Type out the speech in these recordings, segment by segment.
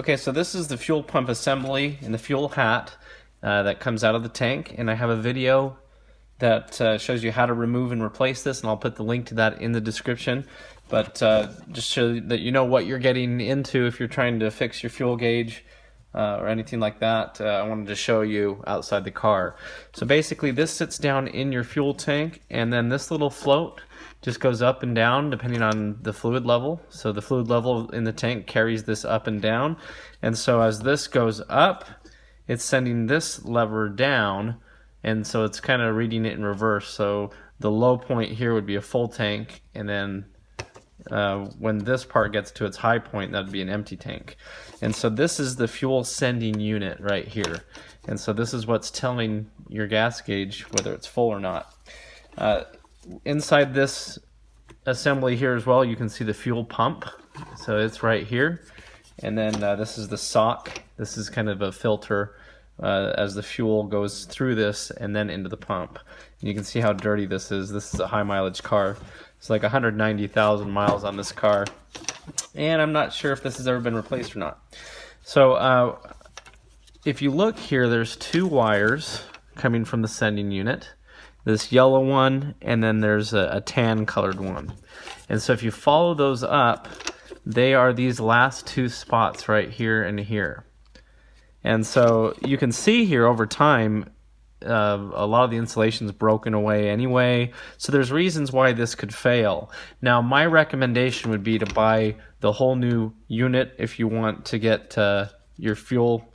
Okay, so this is the fuel pump assembly and the fuel hat that comes out of the tank, and I have a video that shows you how to remove and replace this, and I'll put the link to that in the description. But just so that you know what you're getting into if you're trying to fix your fuel gauge or anything like that, I wanted to show you outside the car. So basically this sits down in your fuel tank, and then this little float just goes up and down depending on the fluid level. So the fluid level in the tank carries this up and down, and so as this goes up, it's sending this lever down, and so it's kind of reading it in reverse. So the low point here would be a full tank, and then when this part gets to its high point, that'd be an empty tank. And so this is the fuel sending unit right here, and so this is what's telling your gas gauge whether it's full or not. Inside this assembly here as well, you can see the fuel pump, so it's right here. And then this is the sock. This is kind of a filter as the fuel goes through this and then into the pump. And you can see how dirty this is. This is a high mileage car. It's like 190,000 miles on this car, and I'm not sure if this has ever been replaced or not. So if you look here, there's two wires coming from the sending unit. This yellow one, and then there's a tan colored one. And so if you follow those up, they are these last two spots right here and here. And so you can see here over time, a lot of the insulation's broken away anyway, so there's reasons why this could fail. Now my recommendation would be to buy the whole new unit if you want to get your fuel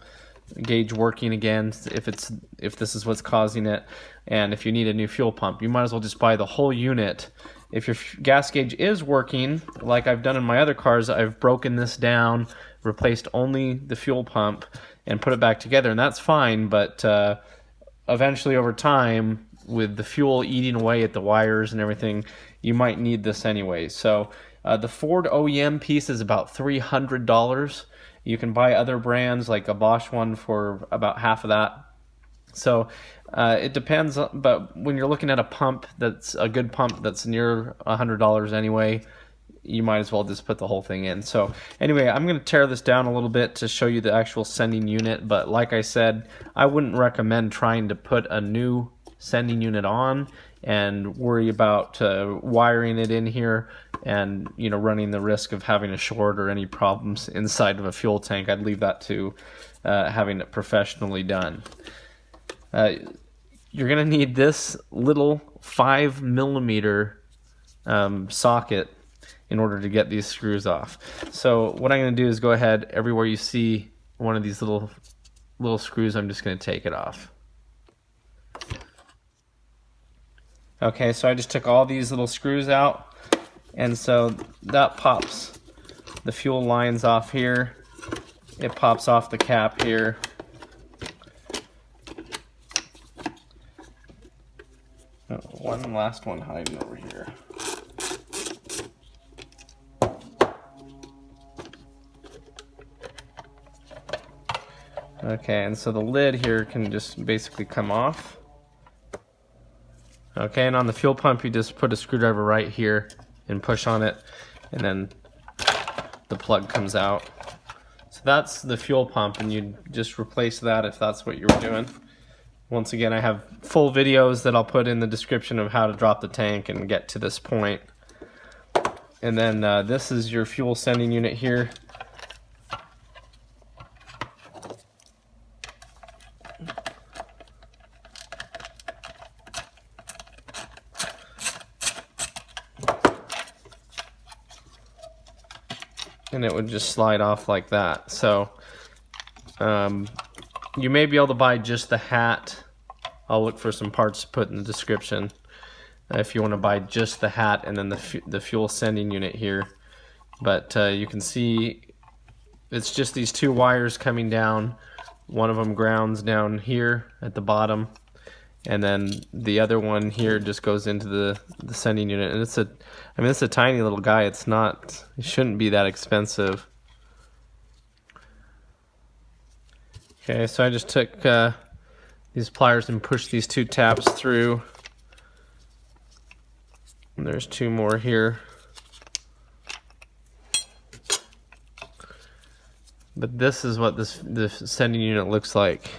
gauge working again, if this is what's causing it. And if you need a new fuel pump, you might as well just buy the whole unit. If your gas gauge is working, like I've done in my other cars, I've broken this down, replaced only the fuel pump, and put it back together, and that's fine. But eventually over time, with the fuel eating away at the wires and everything, you might need this anyway. So the Ford OEM piece is about $300. You can buy other brands like a Bosch one for about half of that. So it depends, but when you're looking at a pump that's a good pump that's near $100 anyway, you might as well just put the whole thing in. So anyway, I'm going to tear this down a little bit to show you the actual sending unit, but like I said, I wouldn't recommend trying to put a new sending unit on and worry about wiring it in here and running the risk of having a short or any problems inside of a fuel tank. I'd leave that to having it professionally done. You're going to need this little 5mm socket in order to get these screws off. So what I'm going to do is go ahead, everywhere you see one of these little screws, I'm just going to take it off. Okay, so I just took all these little screws out, and so that pops the fuel lines off here. It pops off the cap here. Oh, one last one hiding over here. Okay, and so the lid here can just basically come off. Okay, and on the fuel pump, you just put a screwdriver right here and push on it, and then the plug comes out. So that's the fuel pump, and you just replace that if that's what you were doing. Once again, I have full videos that I'll put in the description of how to drop the tank and get to this point. And then this is your fuel sending unit here. And it would just slide off like that. So you may be able to buy just the hat. I'll look for some parts to put in the description if you want to buy just the hat and then the fuel sending unit here. But you can see it's just these two wires coming down. One of them grounds down here at the bottom, and then the other one here just goes into the sending unit. And it's a tiny little guy. It shouldn't be that expensive. Okay, so I just took these pliers and pushed these two tabs through. And there's two more here. But this is what the sending unit looks like.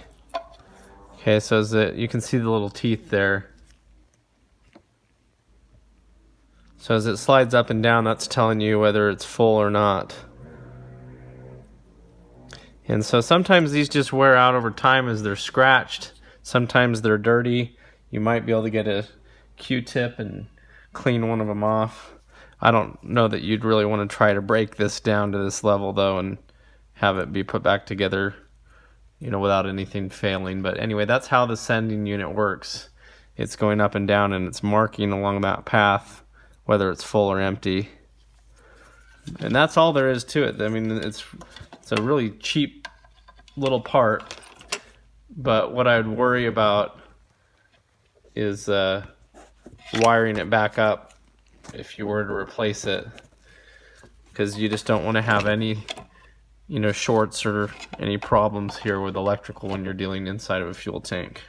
Okay, so you can see the little teeth there. So as it slides up and down, that's telling you whether it's full or not. And so sometimes these just wear out over time as they're scratched. Sometimes they're dirty. You might be able to get a Q-tip and clean one of them off. I don't know that you'd really want to try to break this down to this level though and have it be put back together, you know, without anything failing. But anyway, that's how the sending unit works. It's going up and down and it's marking along that path whether it's full or empty. And that's all there is to it. I mean, it's a really cheap little part, but what I'd worry about is wiring it back up if you were to replace it, because you just don't want to have any, you know, shorts or any problems here with electrical when you're dealing inside of a fuel tank.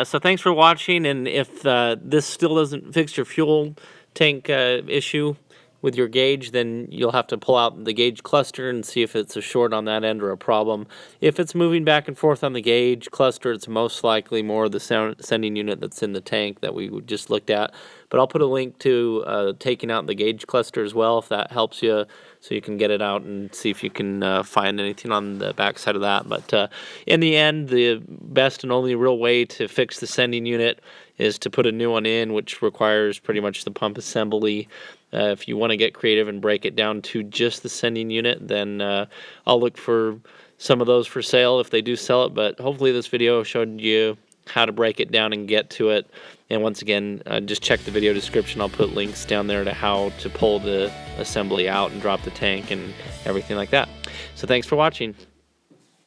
So thanks for watching, and if this still doesn't fix your fuel tank issue with your gauge, then you'll have to pull out the gauge cluster and see if it's a short on that end or a problem. If it's moving back and forth on the gauge cluster, it's most likely more the sending unit that's in the tank that we just looked at. But I'll put a link to taking out the gauge cluster as well, if that helps you, so you can get it out and see if you can find anything on the back side of that. But in the end, the best and only real way to fix the sending unit is to put a new one in, which requires pretty much the pump assembly. If you want to get creative and break it down to just the sending unit, then I'll look for some of those for sale if they do sell it. But hopefully this video showed you how to break it down and get to it. And once again, just check the video description. I'll put links down there to how to pull the assembly out and drop the tank and everything like that. So thanks for watching.